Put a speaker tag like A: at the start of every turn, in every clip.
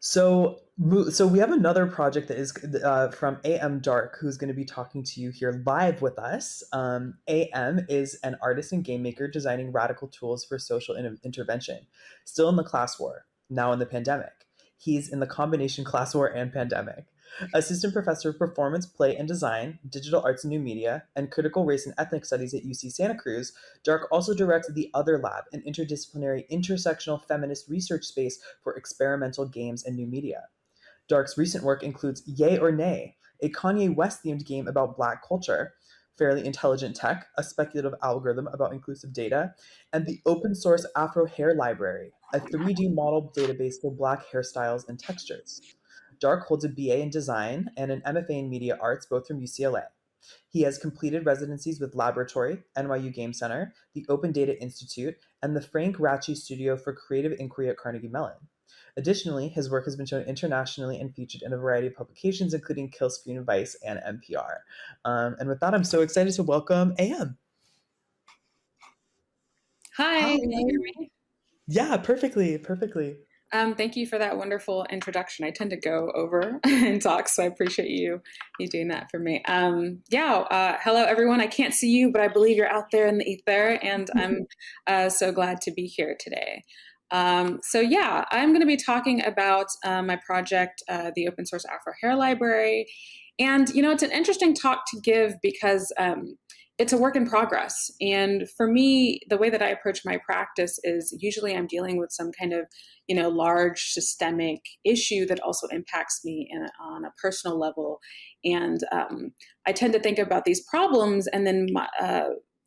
A: So we have another project that is from AM Dark, who's going to be talking to you here live with us. AM is an artist and game maker designing radical tools for social intervention. Still in the class war, now in the pandemic. He's in the combination class war and pandemic. Assistant professor of performance, play, and design, digital arts and new media, and critical race and ethnic studies at UC Santa Cruz, Dark also directs the Other Lab, an interdisciplinary, intersectional feminist research space for experimental games and new media. Dark's recent work includes Yay or Nay, a Kanye West themed game about Black culture, Fairly Intelligent Tech, a speculative algorithm about inclusive data, and the open source Afro Hair Library, a 3D model database for Black hairstyles and textures. Dark holds a BA in design and an MFA in media arts, both from UCLA. He has completed residencies with Laboratory, NYU Game Center, the Open Data Institute, and the Frank Ratchey Studio for Creative Inquiry at Carnegie Mellon. Additionally, his work has been shown internationally and featured in a variety of publications, including Kill Screen, Vice, and NPR. And with that, I'm so excited to welcome AM.
B: Hi, can you hear me?
A: Yeah, perfectly.
B: Thank you for that wonderful introduction. I tend to go over and talk, so I appreciate you doing that for me. Hello everyone. I can't see you, but I believe you're out there in the ether, and I'm so glad to be here today. I'm going to be talking about my project, the Open Source Afro Hair Library, and it's an interesting talk to give because it's a work in progress. And for me, the way that I approach my practice is usually I'm dealing with some kind of, large systemic issue that also impacts me on a personal level. And I tend to think about these problems and then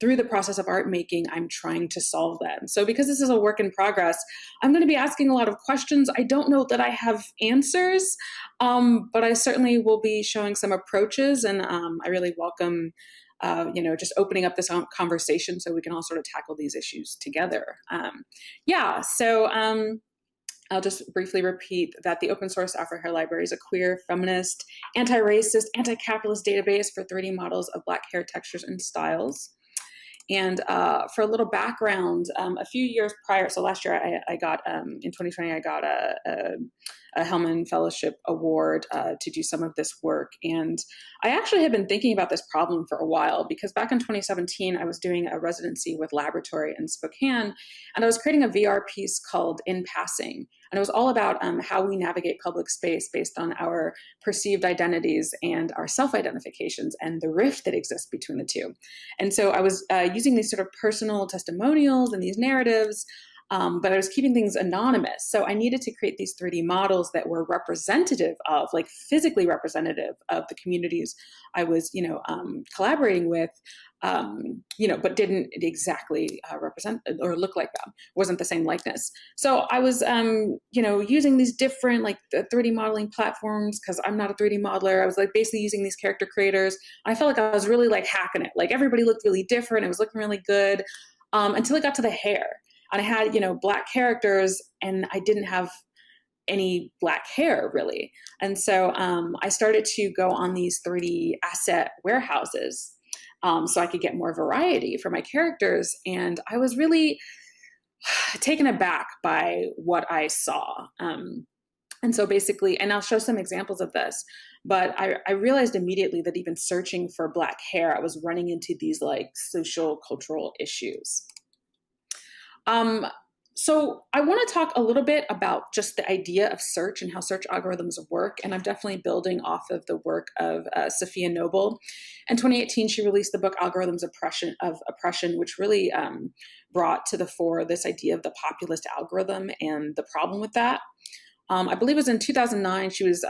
B: through the process of art making, I'm trying to solve them. So because this is a work in progress, I'm going to be asking a lot of questions. I don't know that I have answers, but I certainly will be showing some approaches, and I really welcome just opening up this conversation so we can all sort of tackle these issues together. I'll just briefly repeat that the Open Source Afro Hair Library is a queer, feminist, anti-racist, anti-capitalist database for 3D models of Black hair textures and styles. And for a little background, a few years prior, so last year I got, in 2020, I got a Hellman Fellowship Award to do some of this work. And I actually had been thinking about this problem for a while because back in 2017, I was doing a residency with Laboratory in Spokane, and I was creating a VR piece called In Passing. And it was all about how we navigate public space based on our perceived identities and our self-identifications and the rift that exists between the two. And so I was using these sort of personal testimonials and these narratives, but I was keeping things anonymous. So I needed to create these 3D models that were representative of, like physically representative of the communities I was, collaborating with, but didn't exactly represent or look like them, wasn't the same likeness. So I was, using these different like the 3D modeling platforms because I'm not a 3D modeler. I was like basically using these character creators. I felt like I was really like hacking it. Like everybody looked really different. It was looking really good until it got to the hair. And I had, Black characters and I didn't have any Black hair really. And so I started to go on these 3D asset warehouses so I could get more variety for my characters. And I was really taken aback by what I saw. And so basically, and I'll show some examples of this, but I realized immediately that even searching for Black hair, I was running into these like social cultural issues. So I want to talk a little bit about just the idea of search and how search algorithms work. And I'm definitely building off of the work of Safiya Noble. In 2018, she released the book Algorithms of Oppression, which really brought to the fore this idea of the populist algorithm and the problem with that. I believe it was in 2009. She was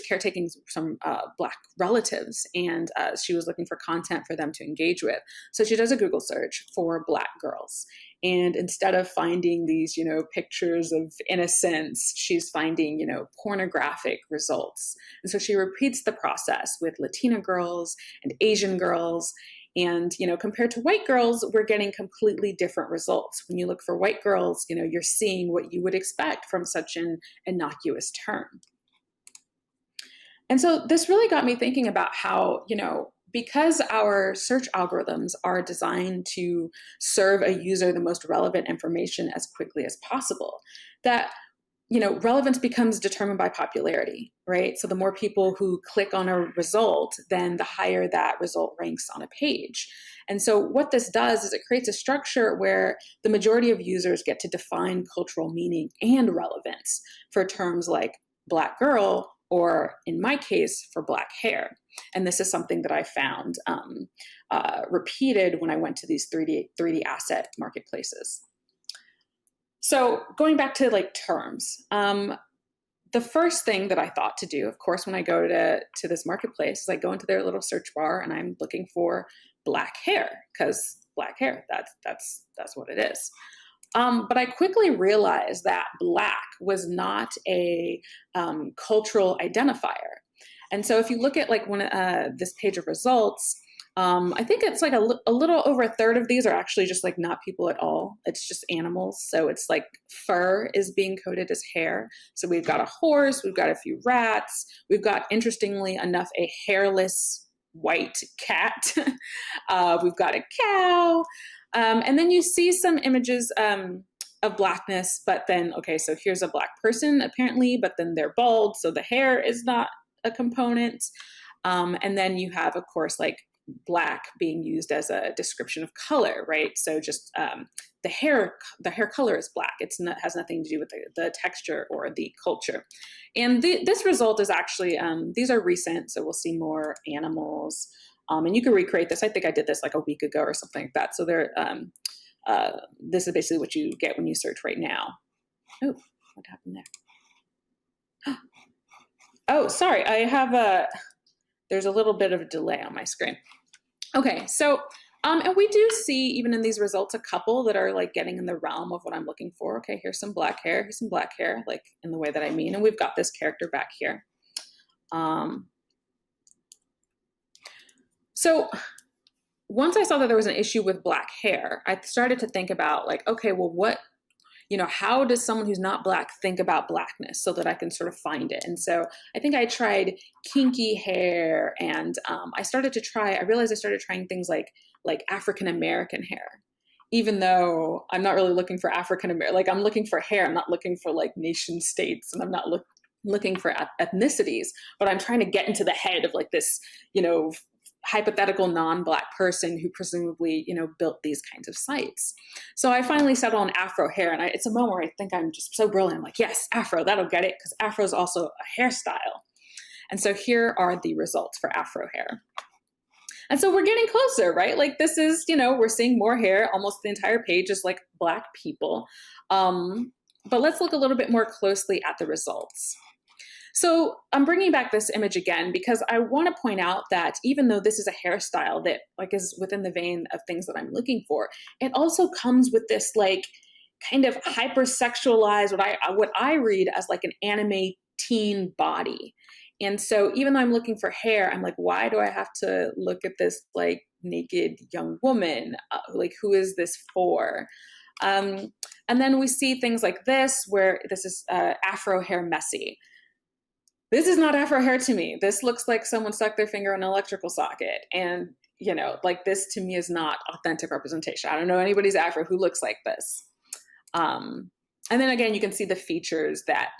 B: caretaking some Black relatives, and she was looking for content for them to engage with. So she does a Google search for Black girls, and instead of finding these, pictures of innocence, she's finding, pornographic results. And so she repeats the process with Latina girls and Asian girls. And, compared to white girls, we're getting completely different results. When you look for white girls, you're seeing what you would expect from such an innocuous term. And so this really got me thinking about how, because our search algorithms are designed to serve a user the most relevant information as quickly as possible, that relevance becomes determined by popularity, right? So the more people who click on a result, then the higher that result ranks on a page. And so what this does is it creates a structure where the majority of users get to define cultural meaning and relevance for terms like Black girl, or in my case, for Black hair. And this is something that I found repeated when I went to these 3D asset marketplaces. So going back to like terms, the first thing that I thought to do, of course, when I go to this marketplace, is I go into their little search bar and I'm looking for Black hair, because Black hair, that's what it is. But I quickly realized that Black was not a cultural identifier. And so if you look at like this page of results, I think it's like a little over a third of these are actually just like not people at all. It's just animals. So it's like fur is being coded as hair. So we've got a horse, we've got a few rats, we've got, interestingly enough, a hairless white cat. We've got a cow. And then you see some images of Blackness, but then, okay, so here's a Black person apparently, but then they're bald. So the hair is not a component. And then you have, of course, like Black being used as a description of color, right? So just the hair color is Black. Has nothing to do with the texture or the culture. And this result is actually, these are recent, so we'll see more animals. And you can recreate this. I think I did this like a week ago or something like that. So this is basically what you get when you search right now. Oh, what happened there? Oh, sorry, there's a little bit of a delay on my screen. Okay, so, and we do see, even in these results, a couple that are like getting in the realm of what I'm looking for. Okay, here's some Black hair, like in the way that I mean, and we've got this character back here. So once I saw that there was an issue with Black hair, I started to think about like, okay, well, how does someone who's not Black think about Blackness so that I can sort of find it? And so I think I tried kinky hair, and I realized I started trying things like African-American hair, even though I'm not really looking for African-American, like I'm looking for hair. I'm not looking for like nation states, and I'm not looking for ethnicities, but I'm trying to get into the head of like this, hypothetical non-Black person who presumably, built these kinds of sites. So I finally settled on Afro hair, and it's a moment where I think I'm just so brilliant. I'm like, yes, Afro, that'll get it, because Afro is also a hairstyle. And so here are the results for Afro hair. And so we're getting closer, right? Like this is, we're seeing more hair. Almost the entire page is like Black people. But let's look a little bit more closely at the results. So I'm bringing back this image again because I want to point out that even though this is a hairstyle that like is within the vein of things that I'm looking for, it also comes with this like kind of hypersexualized, what I read as like an anime teen body. And so even though I'm looking for hair, I'm like, why do I have to look at this like naked young woman? Like, who is this for? And then we see things like this, where this is Afro hair messy. This is not Afro hair to me. This looks like someone stuck their finger in an electrical socket. And, like this to me is not authentic representation. I don't know anybody's Afro who looks like this. And then again, you can see the features that,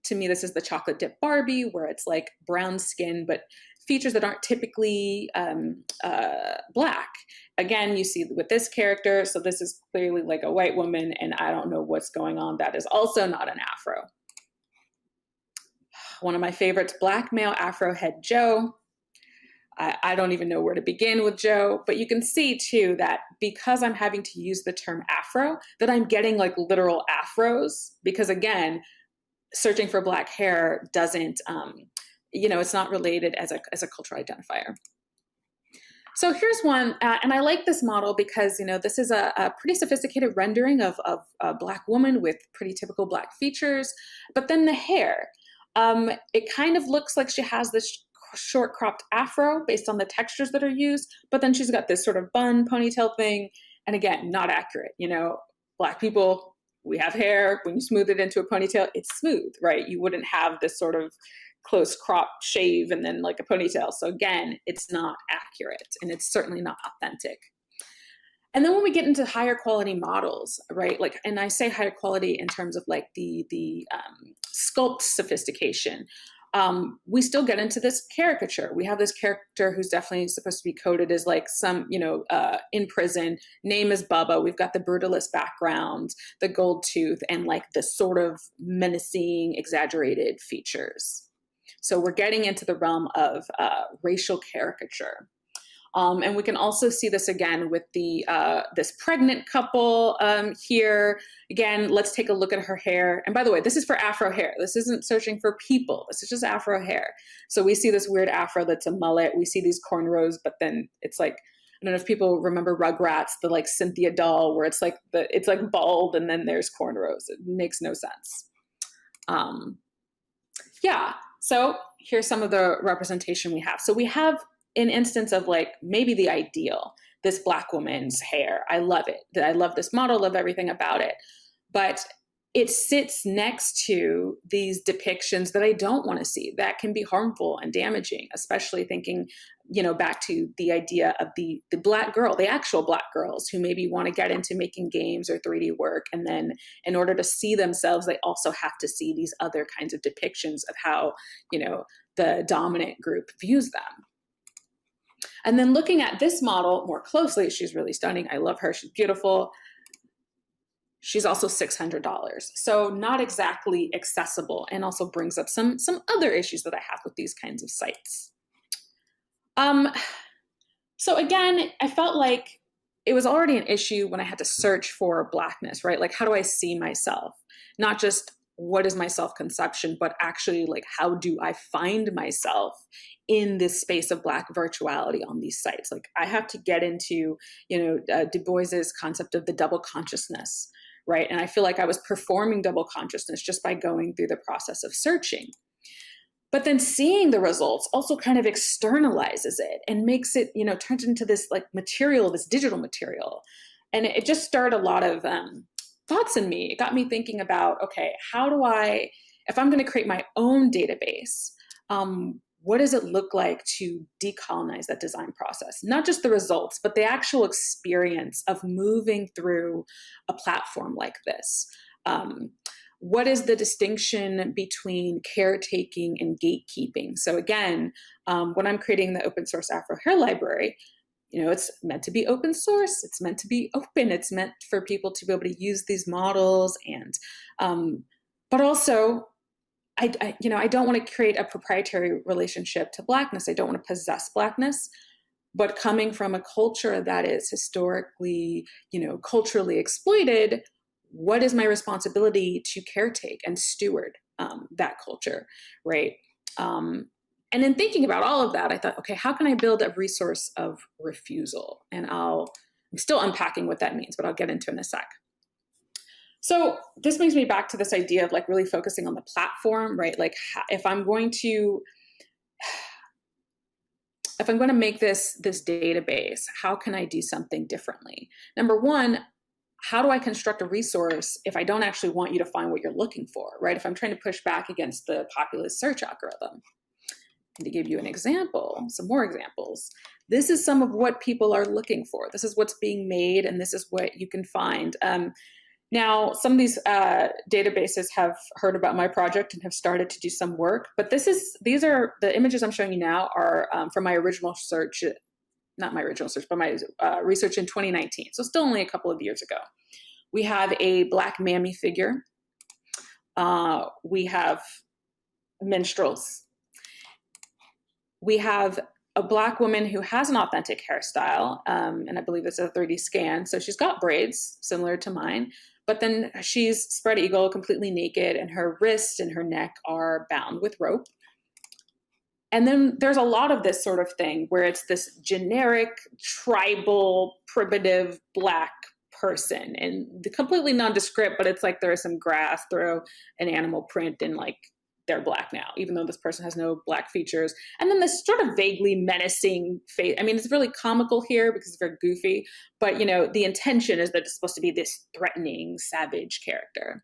B: to me, this is the chocolate dip Barbie, where it's like brown skin, but features that aren't typically Black. Again, you see with this character, so this is clearly like a white woman, and I don't know what's going on. That is also not an Afro. One of my favorites, Black male Afro head Joe. I don't even know where to begin with Joe, but you can see too that because I'm having to use the term Afro, that I'm getting like literal Afros, because again, searching for Black hair doesn't, it's not related as a cultural identifier. So here's one, and I like this model because, this is a pretty sophisticated rendering of a Black woman with pretty typical Black features, but then the hair. It kind of looks like she has this short cropped Afro based on the textures that are used, but then she's got this sort of bun ponytail thing. And again, not accurate. Black people, we have hair. When you smooth it into a ponytail, it's smooth, right? You wouldn't have this sort of close crop shave and then like a ponytail. So again, it's not accurate, and it's certainly not authentic. And then when we get into higher quality models, right? Like, and I say higher quality in terms of like the sculpt sophistication. We still get into this caricature. We have this character who's definitely supposed to be coded as like some, in prison. Name is Bubba. We've got the brutalist background, the gold tooth, and like the sort of menacing, exaggerated features. So we're getting into the realm of racial caricature. And we can also see this again with the this pregnant couple here. Again, let's take a look at her hair. And by the way, this is for Afro hair. This isn't searching for people. This is just Afro hair. So we see this weird Afro that's a mullet. We see these cornrows, but then it's like, I don't know if people remember Rugrats, the like Cynthia doll, where it's like bald and then there's cornrows. It makes no sense. Yeah. So here's some of the representation we have. So we have an instance of like maybe the ideal, this Black woman's hair. I love it. I love this model, love everything about it. But it sits next to these depictions that I don't want to see, that can be harmful and damaging, especially thinking, back to the idea of the Black girl, the actual Black girls who maybe want to get into making games or 3D work. And then in order to see themselves, they also have to see these other kinds of depictions of how, the dominant group views them. And then looking at this model more closely, she's really stunning. I love her. She's beautiful. She's also $600. So not exactly accessible, and also brings up some other issues that I have with these kinds of sites. So again, I felt like it was already an issue when I had to search for Blackness, right? Like, how do I see myself? Not just what is my self-conception, but actually like, how do I find myself in this space of Black virtuality on these sites? Like, I have to get into, Du Bois's concept of the double consciousness, right? And I feel like I was performing double consciousness just by going through the process of searching. But then seeing the results also kind of externalizes it and makes it, turns into this like material, this digital material. And it just stirred a lot of thoughts in me. It got me thinking about, okay, how do I, if I'm going to create my own database, what does it look like to decolonize that design process? Not just the results, but the actual experience of moving through a platform like this. What is the distinction between caretaking and gatekeeping? So again, when I'm creating the open source Afro hair library, it's meant to be open source. It's meant to be open. It's meant for people to be able to use these models, and but also, I don't want to create a proprietary relationship to Blackness. I don't want to possess Blackness, but coming from a culture that is historically, culturally exploited, what is my responsibility to caretake and steward that culture, right? And in thinking about all of that, I thought, okay, how can I build a resource of refusal? And I'm still unpacking what that means, but I'll get into it in a sec. So this brings me back to this idea of like really focusing on the platform, right? Like, if I'm going to make this database, how can I do something differently? Number one, how do I construct a resource if I don't actually want you to find what you're looking for, right? If I'm trying to push back against the populist search algorithm. And to give you an example, some more examples, this is some of what people are looking for. This is what's being made, and this is what you can find. Now, some of these databases have heard about my project and have started to do some work, but these are the images I'm showing you now are from my original search, not my original search, but my research in 2019. So still only a couple of years ago. We have a Black mammy figure. We have minstrels. We have a Black woman who has an authentic hairstyle, and I believe it's a 3D scan. So she's got braids similar to mine, but then she's spread eagle, completely naked, and her wrists and her neck are bound with rope. And then there's a lot of this sort of thing where it's this generic, tribal, primitive Black person, and completely nondescript, but it's like there is some grass, throw an animal print, and like they're Black now, even though this person has no Black features. And then this sort of vaguely menacing face. I mean, it's really comical here because it's very goofy, but the intention is that it's supposed to be this threatening, savage character.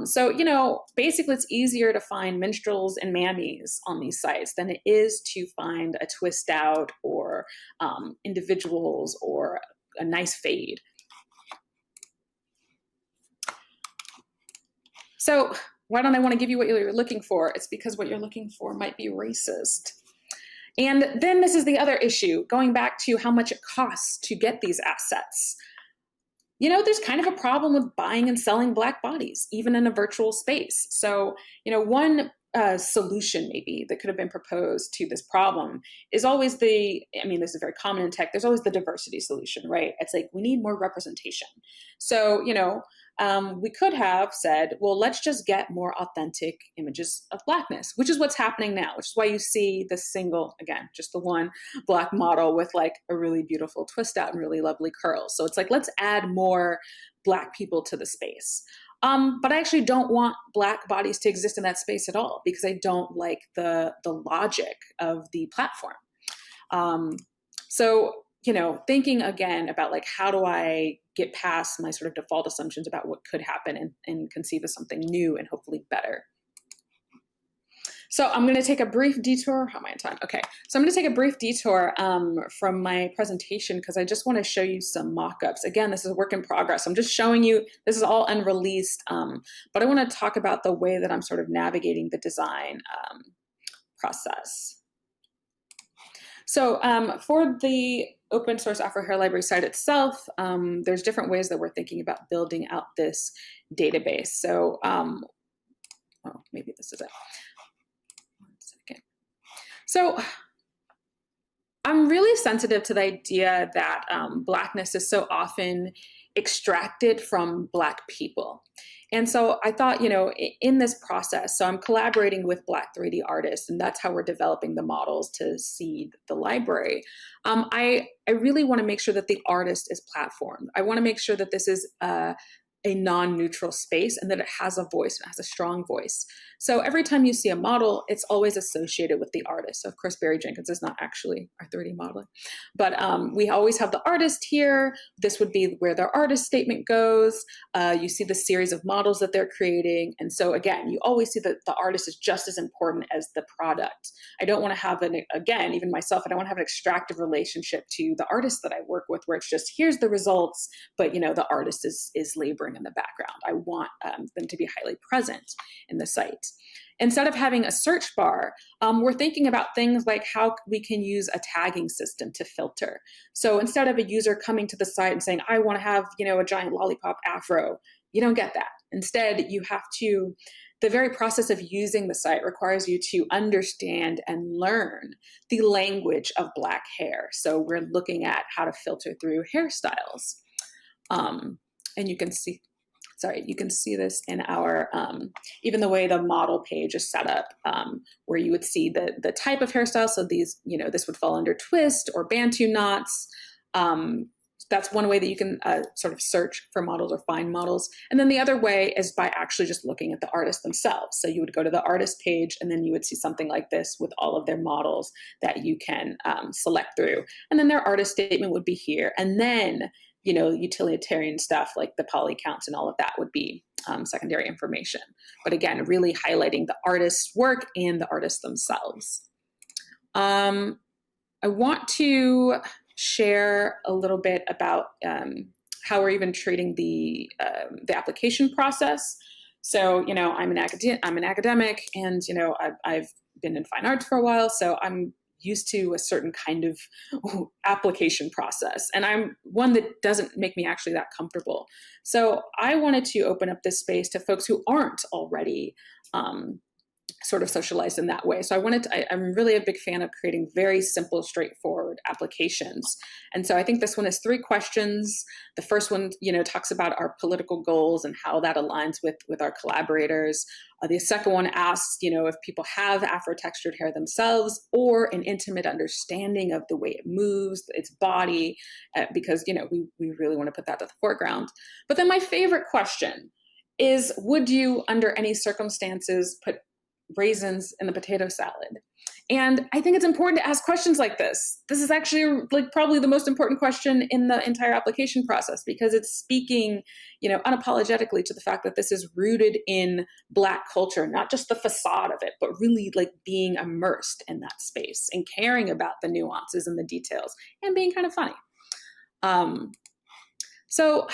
B: So, basically it's easier to find minstrels and mammies on these sites than it is to find a twist out or individuals or a nice fade. So why don't I want to give you what you're looking for? It's because what you're looking for might be racist. And then this is the other issue, going back to how much it costs to get these assets. There's kind of a problem with buying and selling Black bodies, even in a virtual space. So, one solution maybe that could have been proposed to this problem is always this is very common in tech, there's always the diversity solution, right? It's like, we need more representation. So, we could have said, well, let's just get more authentic images of Blackness, which is what's happening now, which is why you see the single, again, just the one Black model with like a really beautiful twist out and really lovely curls. So it's like, let's add more Black people to the space. But I actually don't want Black bodies to exist in that space at all, because I don't like the logic of the platform. So, thinking again about like, how do I get past my sort of default assumptions about what could happen and conceive of something new and hopefully better. So I'm going to take a brief detour. How am I in time? Okay. So I'm going to take a brief detour from my presentation, because I just want to show you some mock-ups. Again, this is a work in progress. I'm just showing you, this is all unreleased, but I want to talk about the way that I'm sort of navigating the design process. So for the open source Afro Hair Library site itself, there's different ways that we're thinking about building out this database. So, maybe this is it. One second. So I'm really sensitive to the idea that Blackness is so often extracted from Black people. And so I thought, in this process, so I'm collaborating with Black 3D artists, and that's how we're developing the models to seed the library. I really want to make sure that the artist is platformed. I want to make sure that this is a non-neutral space and that it has a voice, and it has a strong voice. So every time you see a model, it's always associated with the artist. So of course, Barry Jenkins is not actually our 3D modeler, but we always have the artist here. This would be where their artist statement goes. You see the series of models that they're creating. And so again, you always see that the artist is just as important as the product. I don't want to have again, even myself, I don't want to have an extractive relationship to the artist that I work with, where it's just, here's the results, but the artist is laboring in the background. I want them to be highly present in the site. Instead of having a search bar, we're thinking about things like how we can use a tagging system to filter. So instead of a user coming to the site and saying, I want to have, a giant lollipop afro, you don't get that. Instead, you have to, the very process of using the site requires you to understand and learn the language of Black hair. So we're looking at how to filter through hairstyles. And you can see this in our, even the way the model page is set up, where you would see the type of hairstyle. So these, this would fall under twist or Bantu knots. That's one way that you can sort of search for models or find models. And then the other way is by actually just looking at the artists themselves. So you would go to the artist page, and then you would see something like this with all of their models that you can select through. And then their artist statement would be here. And then utilitarian stuff like the poly counts and all of that would be secondary information. But again, really highlighting the artist's work and the artists themselves. I want to share a little bit about how we're even treating the application process. So, I'm an academic, and I've been in fine arts for a while, so I'm used to a certain kind of application process. And I'm one that doesn't make me actually that comfortable. So I wanted to open up this space to folks who aren't already sort of socialized in that way. So I'm really a big fan of creating very simple, straightforward applications. And so I think this one has 3 questions. The first one, talks about our political goals and how that aligns with our collaborators. The second one asks, if people have Afro-textured hair themselves, or an intimate understanding of the way it moves, its body, because, we really want to put that to the foreground. But then my favorite question is, would you, under any circumstances, put raisins in the potato salad? And I think it's important to ask questions like this. This is actually probably the most important question in the entire application process, because it's speaking, unapologetically to the fact that this is rooted in Black culture, not just the facade of it, but really being immersed in that space and caring about the nuances and the details and being kind of funny. So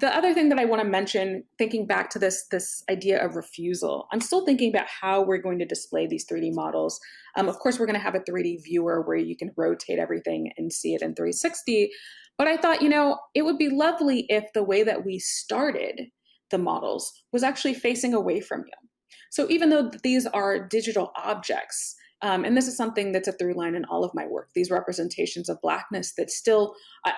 B: the other thing that I want to mention, thinking back to this idea of refusal, I'm still thinking about how we're going to display these 3D models. Of course, we're going to have a 3D viewer where you can rotate everything and see it in 360. But I thought, it would be lovely if the way that we started the models was actually facing away from you. So even though these are digital objects, and this is something that's a through line in all of my work, these representations of Blackness that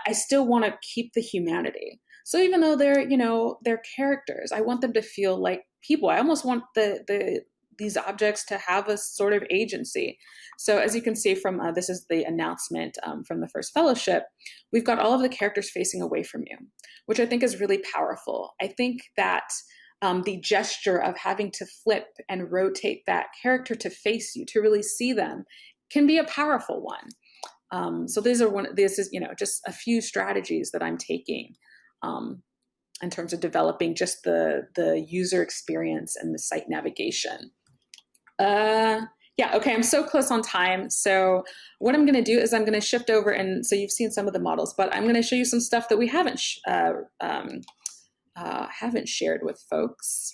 B: I still want to keep the humanity. So even though they're characters, I want them to feel like people. I almost want these objects to have a sort of agency. So as you can see from this is the announcement from the first fellowship, we've got all of the characters facing away from you, which I think is really powerful. I think that the gesture of having to flip and rotate that character to face you, to really see them, can be a powerful one. So this is just a few strategies that I'm taking in terms of developing just the user experience and the site navigation. Yeah, okay, I'm so close on time. So what I'm going to do is I'm going to shift over, and so you've seen some of the models, but I'm going to show you some stuff that we haven't shared with folks,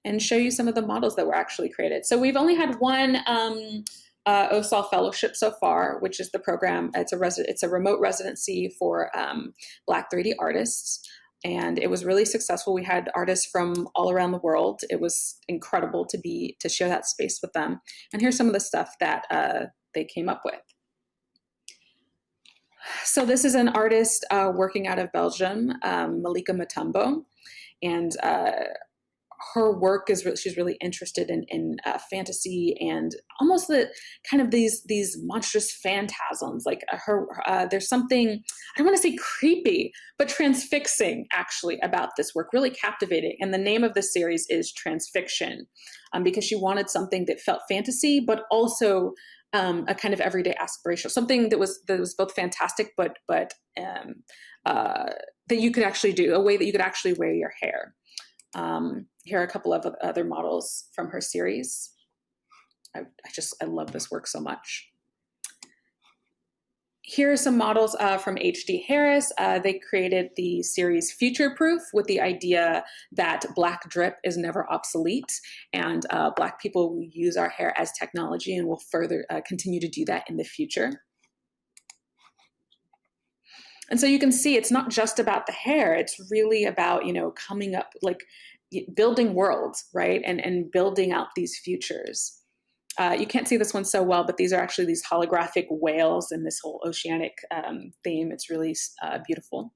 B: and show you some of the models that were actually created. So we've only had one OSOL fellowship so far, which is the program. It's a remote residency for Black 3D artists, and it was really successful. We had artists from all around the world. It was incredible to share that space with them. And here's some of the stuff that they came up with. So this is an artist working out of Belgium, Malika Mutombo, and her work she's really interested in fantasy and almost the kind of these monstrous phantasms. Like there's something, I don't want to say creepy, but transfixing actually about this work, really captivating. And the name of the series is Transfiction, because she wanted something that felt fantasy, but also a kind of everyday aspirational, something that was both fantastic, but that you could actually do, a way that you could actually wear your hair. Here are a couple of other models from her series. I love this work so much. Here are some models from H.D. Harris. They created the series Future Proof with the idea that Black drip is never obsolete, and Black people will use our hair as technology and will further continue to do that in the future. And so you can see it's not just about the hair. It's really about, coming up, like building worlds, right? And building out these futures. You can't see this one so well, but these are actually these holographic whales in this whole oceanic theme. It's really beautiful.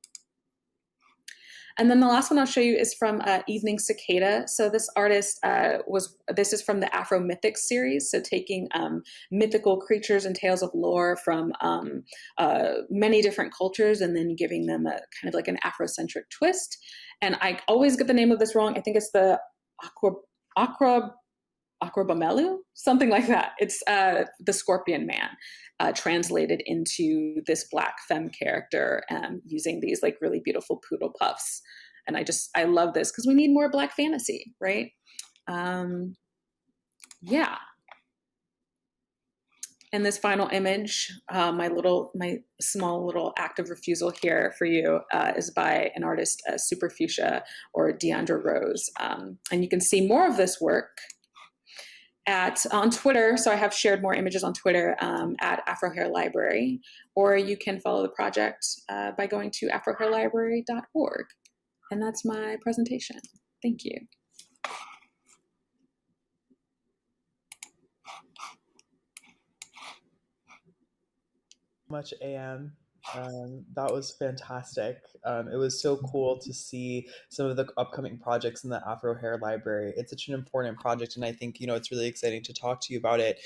B: And then the last one I'll show you is from Evening Cicada. So this artist this is from the Afro Mythics series. So taking mythical creatures and tales of lore from many different cultures and then giving them a kind of like an Afrocentric twist. And I always get the name of this wrong. I think it's the Aquabamelu, something like that. It's the Scorpion Man, translated into this Black femme character, using these like really beautiful poodle puffs. And I love this because we need more Black fantasy, right? Yeah. And this final image, my small little act of refusal here for you is by an artist, Super Fuchsia or Deandra Rose. And you can see more of this work on Twitter. So I have shared more images on Twitter at Afro Hair Library, or you can follow the project by going to afrohairlibrary.org. And that's my presentation. Thank you.
A: Much AM. That was fantastic. It was so cool to see some of the upcoming projects in the Afro Hair Library. It's such an important project, and I think it's really exciting to talk to you about it.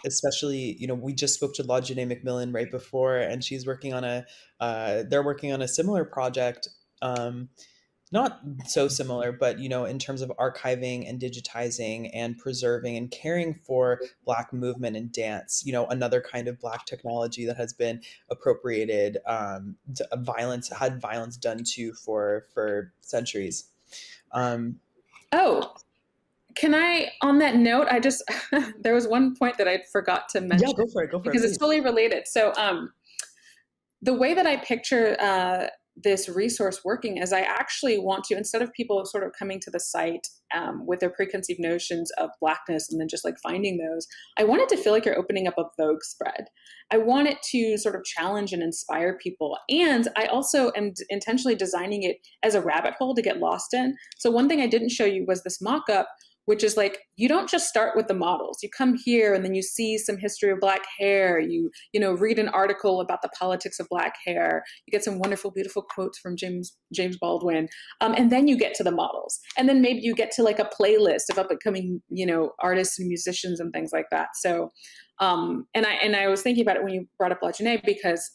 A: Especially we just spoke to Lajane McMillan right before, and she's working on they're working on a similar project. Not so similar, but in terms of archiving and digitizing and preserving and caring for Black movement and dance, another kind of Black technology that has been appropriated, had violence done to for centuries.
B: Oh, can I, on that note, there was one point that I forgot to mention.
A: Yeah, go for it,
B: because it's totally related. So the way that I picture this resource working is I actually want to, instead of people sort of coming to the site with their preconceived notions of Blackness and then just like finding those, I want it to feel like you're opening up a Vogue spread. I want it to sort of challenge and inspire people. And I also am intentionally designing it as a rabbit hole to get lost in. So one thing I didn't show you was this mock-up, which is like, you don't just start with the models. You come here and then you see some history of Black hair. You read an article about the politics of Black hair. You get some wonderful, beautiful quotes from James Baldwin. And then you get to the models. And then maybe you get to like a playlist of up and coming, artists and musicians and things like that. So, and I was thinking about it when you brought up La Jeunet, because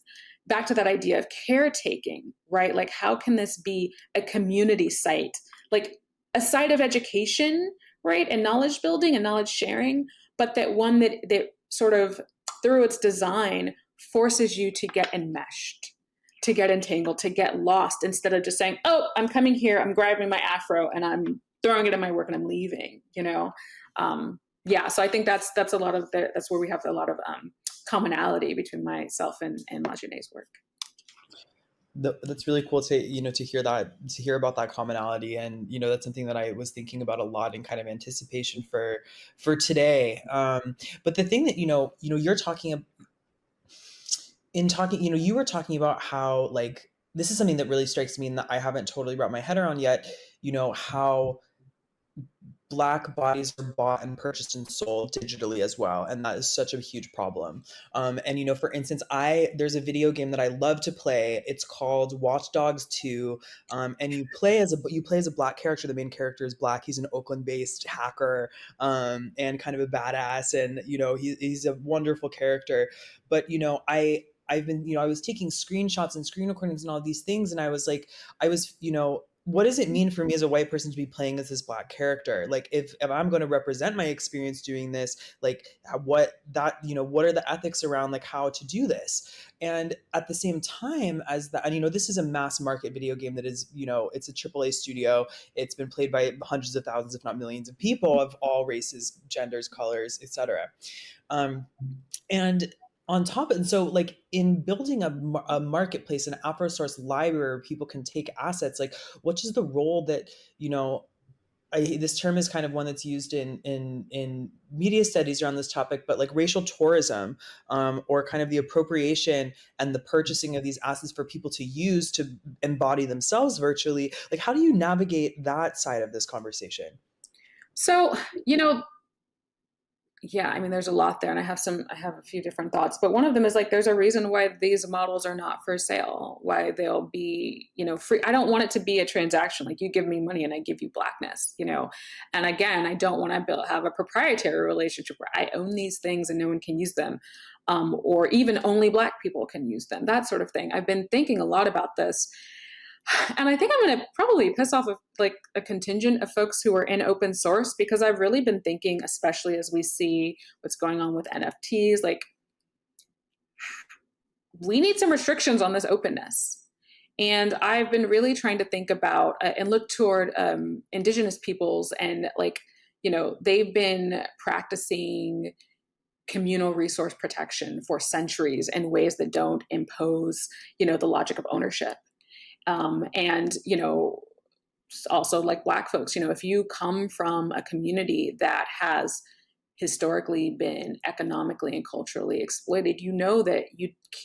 B: back to that idea of caretaking, right? Like, how can this be a community site? Like a site of education, right? And knowledge building and knowledge sharing, but that one that sort of through its design forces you to get enmeshed, to get entangled, to get lost, instead of just saying, oh, I'm coming here, I'm grabbing my afro and I'm throwing it in my work and I'm leaving, so I think that's a lot of that's where we have a lot of commonality between myself and La Jeunet's work.
A: That's really cool to hear about that commonality. And that's something that I was thinking about a lot in kind of anticipation for today. But the thing that you're talking you were talking about how, like, this is something that really strikes me and that I haven't totally wrapped my head around yet, how Black bodies are bought and purchased and sold digitally as well, and that is such a huge problem. And for instance, there's a video game that I love to play. It's called Watch Dogs 2, and you play as a Black character. The main character is Black. He's an Oakland-based hacker, and kind of a badass, and he's a wonderful character. But I was taking screenshots and screen recordings and all these things, and I was what does it mean for me as a white person to be playing as this Black character? Like, if I'm going to represent my experience doing this, like, what are the ethics around, like, how to do this? And at the same time as that, and this is a mass market video game that is, it's a AAA studio. It's been played by hundreds of thousands, if not millions of people of all races, genders, colors, etc. And on top, and so, like, in building a marketplace, an Afro source library where people can take assets, like, what is the role that, this term is kind of one that's used in media studies around this topic, but like racial tourism, or kind of the appropriation and the purchasing of these assets for people to use to embody themselves virtually. Like, how do you navigate that side of this conversation?
B: So, yeah, I mean, there's a lot there, and I have a few different thoughts, but one of them is like, there's a reason why these models are not for sale, why they'll be, free. I don't want it to be a transaction. Like, you give me money and I give you Blackness, and again, I don't want to have a proprietary relationship where I own these things and no one can use them, or even only Black people can use them, that sort of thing. I've been thinking a lot about this. And I think I'm going to probably piss off like a contingent of folks who are in open source, because I've really been thinking, especially as we see what's going on with NFTs, like, we need some restrictions on this openness. And I've been really trying to think about and look toward Indigenous peoples, and like, they've been practicing communal resource protection for centuries in ways that don't impose, the logic of ownership. And, also like Black folks, if you come from a community that has historically been economically and culturally exploited, that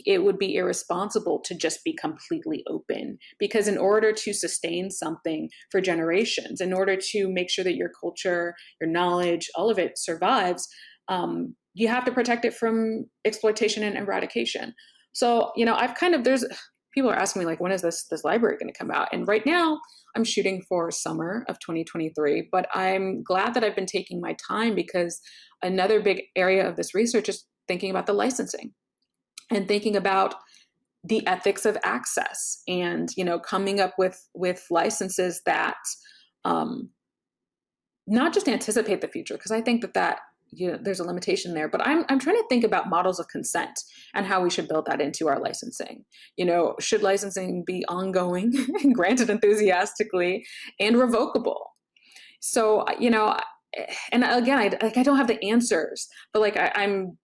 B: it would be irresponsible to just be completely open, because in order to sustain something for generations, in order to make sure that your culture, your knowledge, all of it survives, you have to protect it from exploitation and eradication. So, people are asking me, like, when is this library going to come out? And right now I'm shooting for summer of 2023, but I'm glad that I've been taking my time, because another big area of this research is thinking about the licensing and thinking about the ethics of access, and, coming up with licenses that not just anticipate the future, because I think that there's a limitation there, but I'm trying to think about models of consent and how we should build that into our licensing. Should licensing be ongoing and granted enthusiastically and revocable? So, and again, I don't have the answers, but like, I'm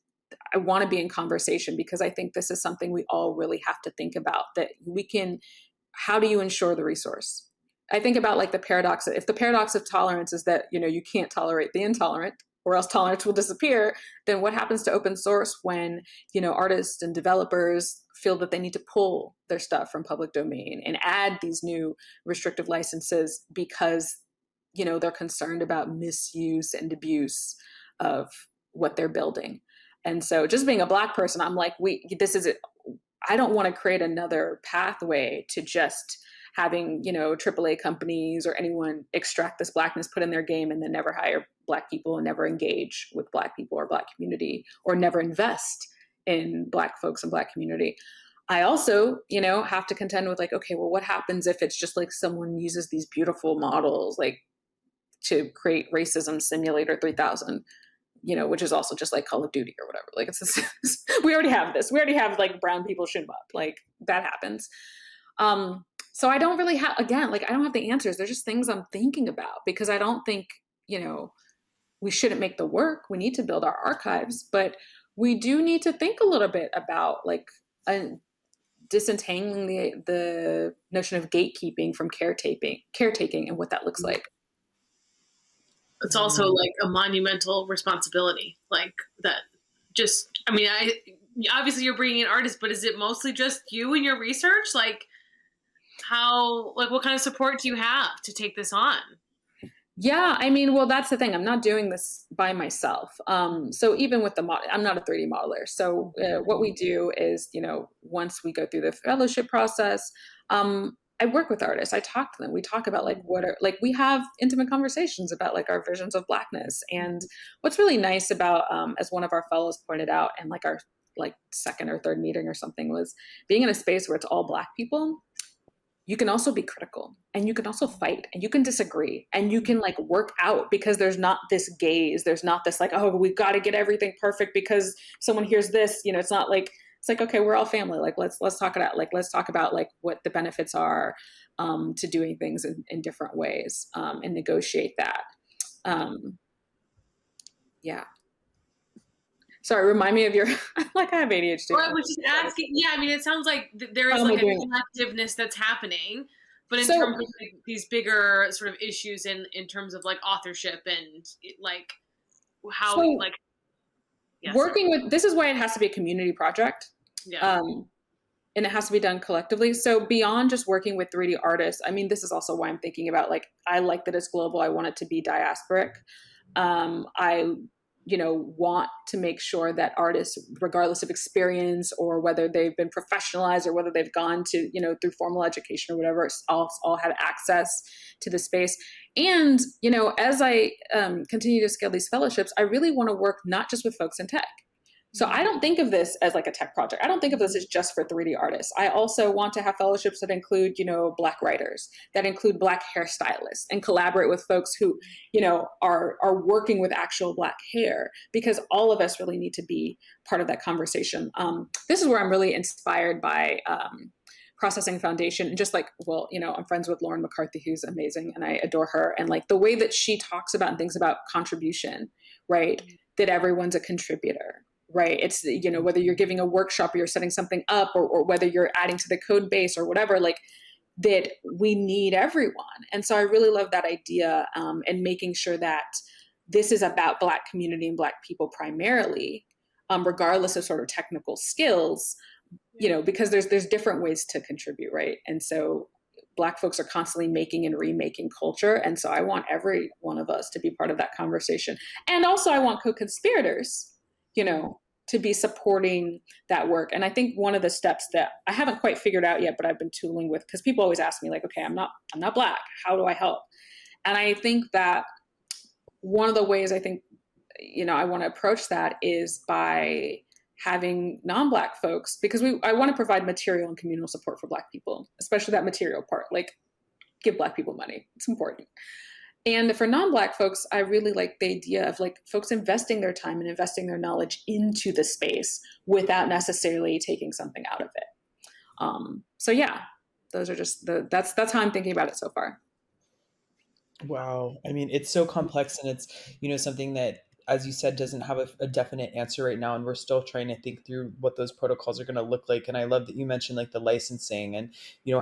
B: I want to be in conversation, because I think this is something we all really have to think about, that we can, how do you ensure the resource? I think about like the paradox. If the paradox of tolerance is that, you can't tolerate the intolerant, or else tolerance will disappear, then what happens to open source when, artists and developers feel that they need to pull their stuff from public domain and add these new restrictive licenses because, they're concerned about misuse and abuse of what they're building? And so just being a Black person, I'm like, I don't want to create another pathway to just having, AAA companies or anyone extract this Blackness, put in their game, and then never hire Black people and never engage with Black people or Black community, or never invest in Black folks and Black community. I also, have to contend with like, okay, well, what happens if it's just like someone uses these beautiful models, like to create racism simulator 3000, which is also just like Call of Duty or whatever. Like we already have this. We already have like brown people shoot 'em up. Like that happens. So I don't really have, again, like I don't have the answers. They're just things I'm thinking about, because I don't think, we shouldn't make the work. We need to build our archives, but we do need to think a little bit about like disentangling the notion of gatekeeping from caretaking and what that looks like.
C: It's also like a monumental responsibility, like that. Just, I mean, obviously you're bringing in artists, but is it mostly just you and your research? Like what kind of support do you have to take this on?
B: Yeah, I mean, well, that's the thing. I'm not doing this by myself. So even with I'm not a 3D modeler. So what we do is, once we go through the fellowship process, I work with artists. I talk to them. We talk about like we have intimate conversations about like our visions of Blackness. And what's really nice about, as one of our fellows pointed out, and like our like second or third meeting or something, was being in a space where it's all Black people. You can also be critical, and you can also fight, and you can disagree, and you can like work out, because there's not this gaze. There's not this like, oh, we've got to get everything perfect because someone hears this, it's not like, it's like, okay, we're all family. Like, let's talk it out. Like, let's talk about like what the benefits are to doing things in different ways, and negotiate that. Yeah. Sorry, remind me of your, like I have ADHD.
C: Well, I was just asking, yeah, I mean, it sounds like there is like a collectiveness that's happening, but in terms of like, these bigger sort of issues in terms of like authorship and like how like
B: working with, this is why it has to be a community project.
C: Yeah.
B: And it has to be done collectively. So beyond just working with 3D artists, I mean, this is also why I'm thinking about like, I like that it's global. I want it to be diasporic. I want to make sure that artists, regardless of experience or whether they've been professionalized or whether they've gone to, through formal education or whatever, all have access to the space. And, as I continue to scale these fellowships, I really want to work not just with folks in tech. So I don't think of this as like a tech project. I don't think of this as just for 3D artists. I also want to have fellowships that include, Black writers, that include Black hairstylists, and collaborate with folks who, are working with actual Black hair, because all of us really need to be part of that conversation. This is where I'm really inspired by Processing Foundation, and just like, well, I'm friends with Lauren McCarthy, who's amazing, and I adore her. And like the way that she talks about and thinks about contribution, right? That everyone's a contributor. Right. It's, whether you're giving a workshop or you're setting something up, or whether you're adding to the code base or whatever, like that we need everyone. And so I really love that idea, and making sure that this is about Black community and Black people primarily, regardless of sort of technical skills, because there's different ways to contribute. Right. And so Black folks are constantly making and remaking culture. And so I want every one of us to be part of that conversation. And also I want co-conspirators, to be supporting that work. And I think one of the steps that I haven't quite figured out yet, but I've been tooling with, because people always ask me like, okay, I'm not Black. How do I help? And I think that one of the ways I think, I want to approach that is by having non-Black folks, because I want to provide material and communal support for Black people, especially that material part, like give Black people money. It's important. And for non-Black folks, I really like the idea of like folks investing their time and investing their knowledge into the space without necessarily taking something out of it. So yeah, those are just that's how I'm thinking about it so far.
A: Wow. I mean, it's so complex, and it's, something that as you said, doesn't have a definite answer right now, and we're still trying to think through what those protocols are going to look like. And I love that you mentioned like the licensing, and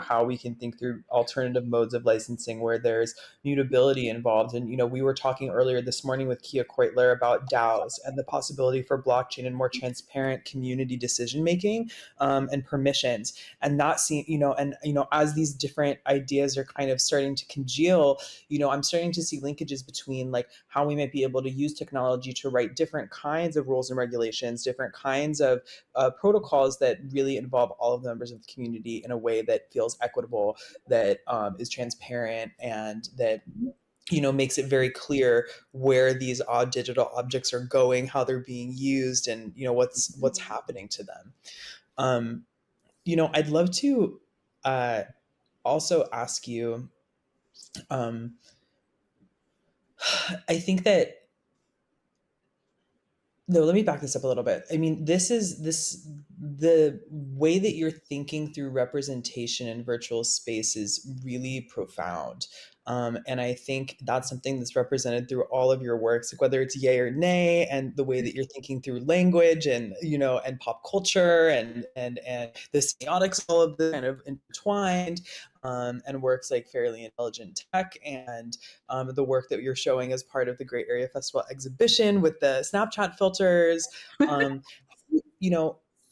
A: how we can think through alternative modes of licensing where there's mutability involved. And we were talking earlier this morning with Kia Kreutler about DAOs and the possibility for blockchain and more transparent community decision making, and permissions. And not seeing, as these different ideas are kind of starting to congeal, I'm starting to see linkages between like how we might be able to use technology to write different kinds of rules and regulations, different kinds of protocols that really involve all of the members of the community in a way that feels equitable, that is transparent, and that makes it very clear where these odd digital objects are going, how they're being used, and what's happening to them. I'd love to also ask you. I think that no, let me back this up a little bit. I mean, the way that you're thinking through representation in virtual space is really profound. And I think that's something that's represented through all of your works, like whether it's yay or nay, and the way that you're thinking through language and, and pop culture and the semiotics, all of this kind of intertwined, and works like Fairly Intelligent Tech, and the work that you're showing as part of the Great Area Festival exhibition with the Snapchat filters. Um,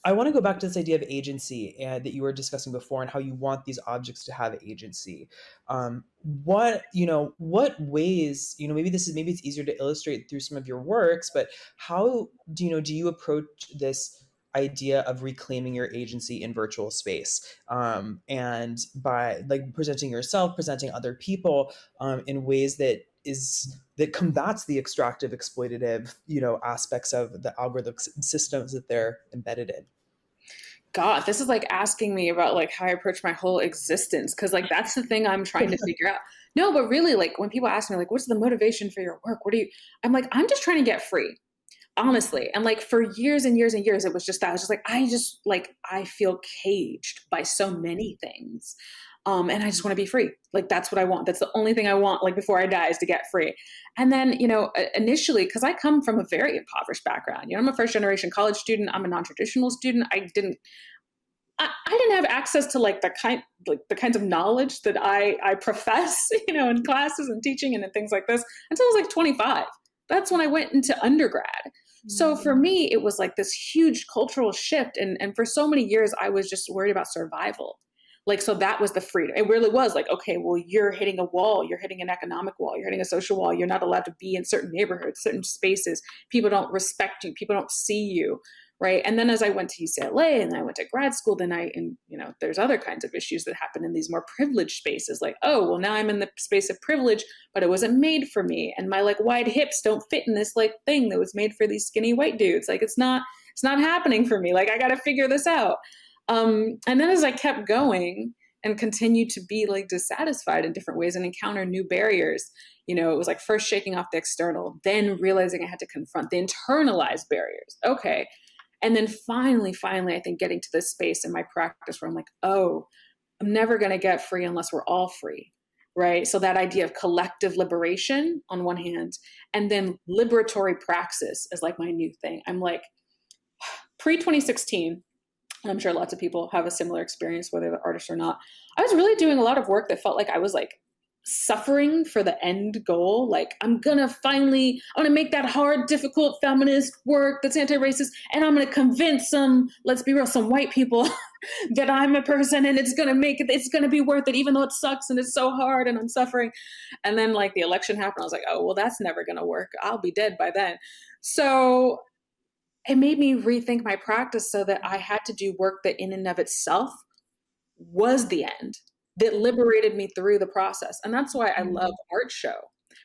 A: I want to go back to this idea of agency that you were discussing before, and how you want these objects to have agency. What ways, maybe it's easier to illustrate through some of your works, but how do you approach this idea of reclaiming your agency in virtual space, and by like presenting yourself, presenting other people, in ways that combats the extractive, exploitative, aspects of the algorithmic systems that they're embedded in.
B: God, this is like asking me about like how I approach my whole existence. Cause like that's the thing I'm trying to figure out. No, but really, like when people ask me, like, what's the motivation for your work? I'm like, I'm just trying to get free, honestly. And like for years and years and years, it was just that. I was just like, I feel caged by so many things. And I just want to be free. Like, that's what I want. That's the only thing I want, like before I die, is to get free. And then, initially, cause I come from a very impoverished background, I'm a first generation college student. I'm a non-traditional student. I didn't have access to like the kinds of knowledge that I profess, in classes and teaching and things like this until I was like 25. That's when I went into undergrad. So for me, it was like this huge cultural shift. And for so many years, I was just worried about survival. Like, so that was the freedom. It really was like, okay, well, you're hitting a wall, you're hitting an economic wall, you're hitting a social wall. You're not allowed to be in certain neighborhoods, certain spaces. People don't respect you. People don't see you. Right. And then as I went to UCLA and I went to grad school, then there's other kinds of issues that happen in these more privileged spaces. Like, oh, well, now I'm in the space of privilege, but it wasn't made for me. And my like wide hips don't fit in this like thing that was made for these skinny white dudes. Like, it's not happening for me. Like, I got to figure this out. And then as I kept going and continued to be like dissatisfied in different ways and encounter new barriers, it was like first shaking off the external, then realizing I had to confront the internalized barriers. Okay. And then finally, I think getting to this space in my practice where I'm like, oh, I'm never going to get free unless we're all free. Right. So that idea of collective liberation on one hand, and then liberatory praxis is like my new thing. I'm like, pre-2016, I'm sure lots of people have a similar experience, whether they're artists or not. I was really doing a lot of work that felt like I was like suffering for the end goal. Like, I'm going to make that hard, difficult feminist work that's anti-racist. And I'm going to convince let's be real, some white people that I'm a person and it's going to be worth it, even though it sucks and it's so hard and I'm suffering. And then like the election happened. I was like, oh, well, that's never going to work. I'll be dead by then. So it made me rethink my practice so that I had to do work that in and of itself was the end, that liberated me through the process. And that's why I love Art Show,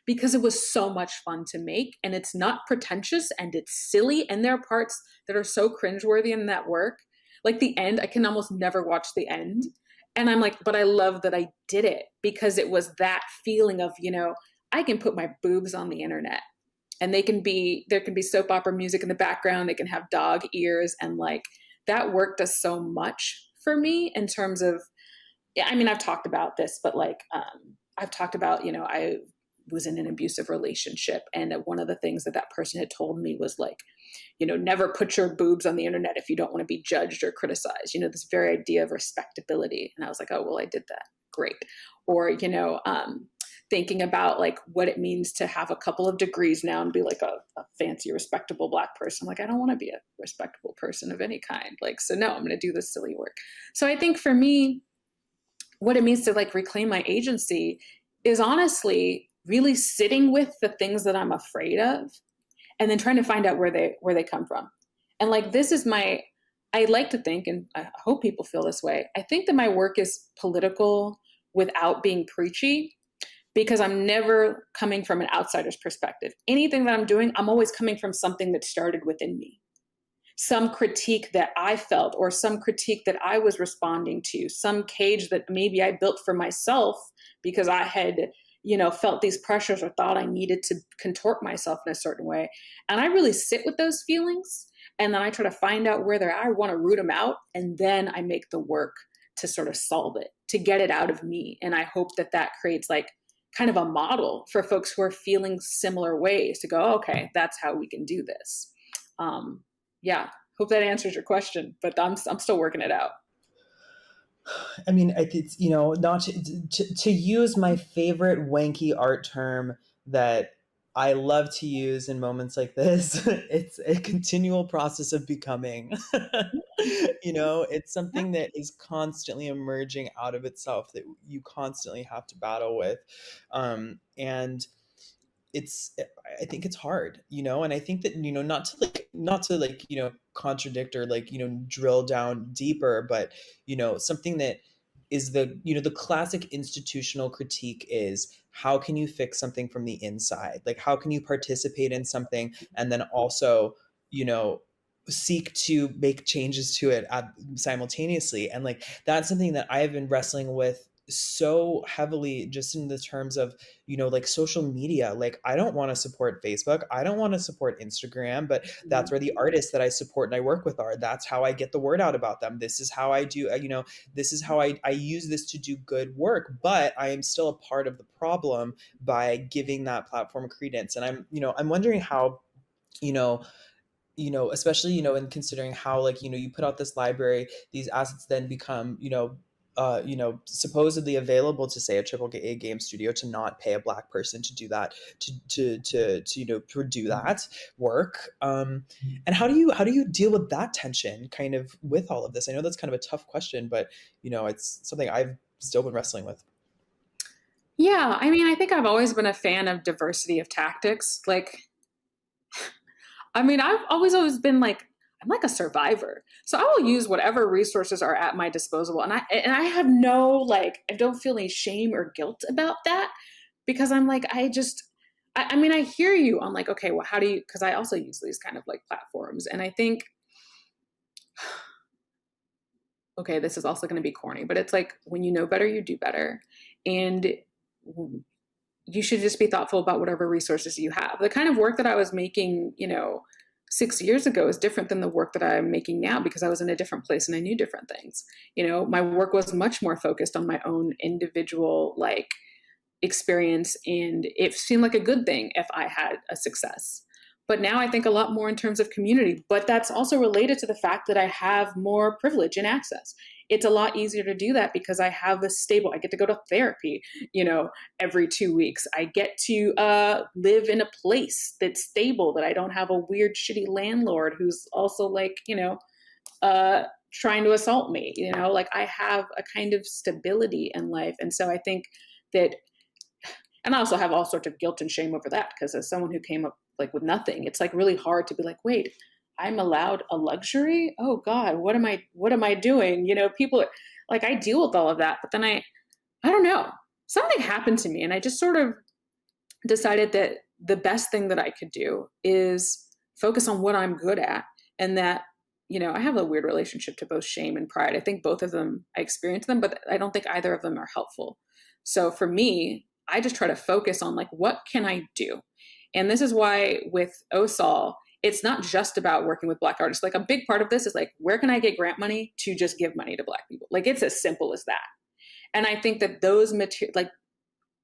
B: because it was so much fun to make, and it's not pretentious and it's silly. And there are parts that are so cringeworthy in that work. Like the end, I can almost never watch the end. And I'm like, but I love that I did it, because it was that feeling of, I can put my boobs on the internet and there can be soap opera music in the background. They can have dog ears. And like that work does so much for me in terms of, yeah, I mean, I've talked about this, but like, I've talked about, I was in an abusive relationship. And one of the things that that person had told me was like, you know, never put your boobs on the internet if you don't want to be judged or criticized, you know, this very idea of respectability. And I was like, oh, well, I did that. Great. Or, you know, thinking about like what it means to have a couple of degrees now and be like a fancy, respectable Black person. Like, I don't want to be a respectable person of any kind. Like, so no, I'm going to do this silly work. So I think for me, what it means to like reclaim my agency is honestly really sitting with the things that I'm afraid of and then trying to find out where they come from. And like, this is I like to think, and I hope people feel this way, I think that my work is political without being preachy, because I'm never coming from an outsider's perspective. Anything that I'm doing, I'm always coming from something that started within me. Some critique that I felt, or some critique that I was responding to, some cage that maybe I built for myself because I had, you know, felt these pressures or thought I needed to contort myself in a certain way. And I really sit with those feelings. And then I try to find out where they're at. I want to root them out. And then I make the work to sort of solve it, to get it out of me. And I hope that that creates like kind of a model for folks who are feeling similar ways to go, okay, that's how we can do this. Yeah, hope that answers your question, but I'm still working it out.
A: I mean, it's, you know, not to use my favorite wanky art term that I love to use in moments like this, it's a continual process of becoming. You know, it's something that is constantly emerging out of itself that you constantly have to battle with. And I think it's hard, you know, and I think that, you know, not to like, you know, contradict or like, you know, drill down deeper, but, you know, something that is the, you know, the classic institutional critique is, how can you fix something from the inside? Like, how can you participate in something and then also, you know, seek to make changes to it simultaneously? And like, that's something that I've been wrestling with so heavily, just in the terms of, you know, like social media. Like, I don't want to support Facebook, I don't want to support Instagram, but that's where the artists that I support and I work with are. That's how I get the word out about them. This is how I do, you know, this is how I use this to do good work, but I am still a part of the problem by giving that platform credence. And I'm, you know, I'm wondering how, you know, especially, you know, in considering how, like, you know, you put out this library, these assets then become, you know, supposedly available to, say, a AAA game studio to not pay a Black person to do that, to you know, to do that work. And how do you deal with that tension kind of with all of this? I know that's kind of a tough question, but, you know, it's something I've still been wrestling with.
B: Yeah, I mean, I think I've always been a fan of diversity of tactics. Like, I mean, I've always been like, I'm like a survivor. So I will use whatever resources are at my disposal. And I have no, like, I don't feel any shame or guilt about that, because I'm like, I mean, I hear you on like, okay, well, how do you, because I also use these kind of like platforms. And I think, okay, this is also going to be corny, but it's like, when you know better, you do better. And you should just be thoughtful about whatever resources you have. The kind of work that I was making, you know, 6 years ago is different than the work that I'm making now, because I was in a different place and I knew different things. You know, my work was much more focused on my own individual like experience, and it seemed like a good thing if I had a success. But now I think a lot more in terms of community, but that's also related to the fact that I have more privilege and access. It's a lot easier to do that because I have this stable, I get to go to therapy, you know, every 2 weeks. I get to live in a place that's stable, that I don't have a weird, shitty landlord who's also like, you know, trying to assault me, you know, like I have a kind of stability in life. And so I think that, and I also have all sorts of guilt and shame over that, because as someone who came up like with nothing, it's like really hard to be like, wait, I'm allowed a luxury? Oh God, what am I doing? You know, people like, I deal with all of that, but then I don't know, something happened to me and I just sort of decided that the best thing that I could do is focus on what I'm good at. And that, you know, I have a weird relationship to both shame and pride. I think both of them, I experience them, but I don't think either of them are helpful. So for me, I just try to focus on like, what can I do? And this is why with OSOL, it's not just about working with Black artists. Like a big part of this is like, where can I get grant money to just give money to Black people? Like it's as simple as that. And I think that those like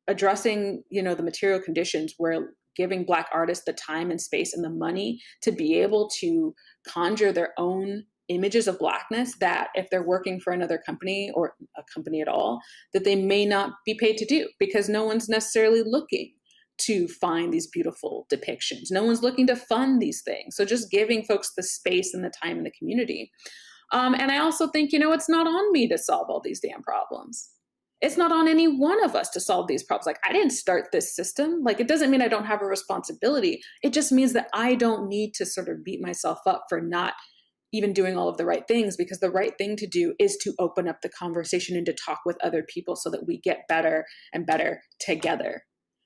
B: addressing, you know, the material conditions, where giving Black artists the time and space and the money to be able to conjure their own images of Blackness, that if they're working for another company or a company at all, that they may not be paid to do, because no one's necessarily looking to find these beautiful depictions. No one's looking to fund these things. So just giving folks the space and the time in the community. And I also think, you know, it's not on me to solve all these damn problems. It's not on any one of us to solve these problems. Like, I didn't start this system. Like, it doesn't mean I don't have a responsibility. It just means that I don't need to sort of beat myself up for not even doing all of the right things, because the right thing to do is to open up the conversation and to talk with other people so that we get better and better together.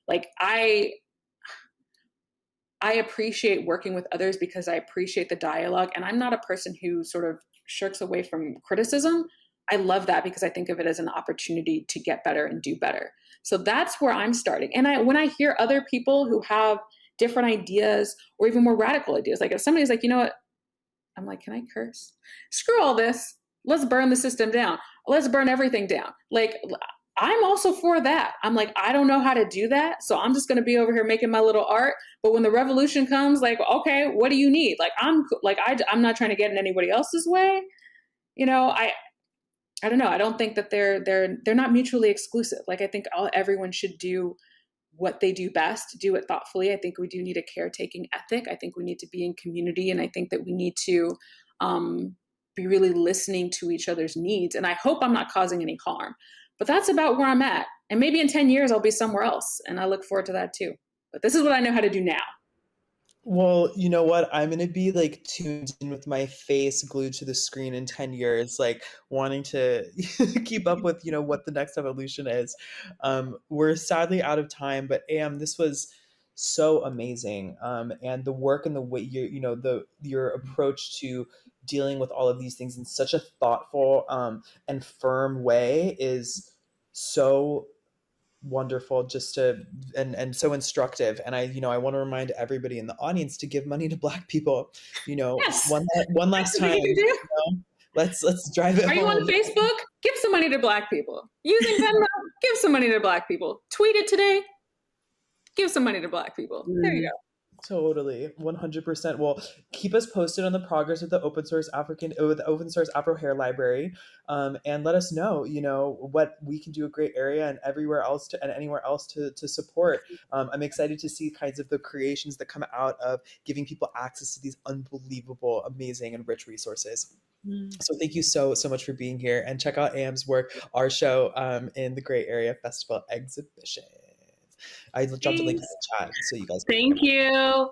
B: Like, I appreciate working with others because I appreciate the dialogue, and I'm not a person who sort of shirks away from criticism. I love that because I think of it as an opportunity to get better and do better. So that's where I'm starting. And when I hear other people who have different ideas or even more radical ideas, like if somebody's like, you know what, I'm like, can I curse? Screw all this. Let's burn the system down. Let's burn everything down. Like, I'm also for that. I'm like, I don't know how to do that. So I'm just going to be over here making my little art. But when the revolution comes, like, okay, what do you need? Like, I'm not trying to get in anybody else's way. You know, I don't know. I don't think that they're not mutually exclusive. Like, I think everyone should do what they do best, do it thoughtfully. I think we do need a caretaking ethic. I think we need to be in community. And I think that we need to be really listening to each other's needs. And I hope I'm not causing any harm. But that's about where I'm at. And maybe in 10 years, I'll be somewhere else. And I look forward to that too. But this is what I know how to do now.
A: Well, you know what? I'm going to be like tuned in with my face glued to the screen in 10 years, like wanting to keep up with, you know, what the next evolution is. We're sadly out of time, but this was so amazing. And the work and the way your approach to dealing with all of these things in such a thoughtful and firm way is so wonderful, just to and so instructive. And I want to remind everybody in the audience to give money to Black people.
B: Yes.
A: One last time, let's drive it
B: home. Are you on Facebook? Give some money to Black people. Using Venmo, give some money to Black people. Tweet it today, give some money to Black people. There you go.
A: Totally, 100%. Well, keep us posted on the progress with the open source Afro Hair Library, and let us know, what we can do a great area and everywhere else and anywhere else to support. I'm excited to see kinds of the creations that come out of giving people access to these unbelievable, amazing, and rich resources. So thank you so much for being here, and check out AM's work, our show, in the Gray Area Festival exhibition. I dropped a link in the chat so you guys can.
C: Thank you.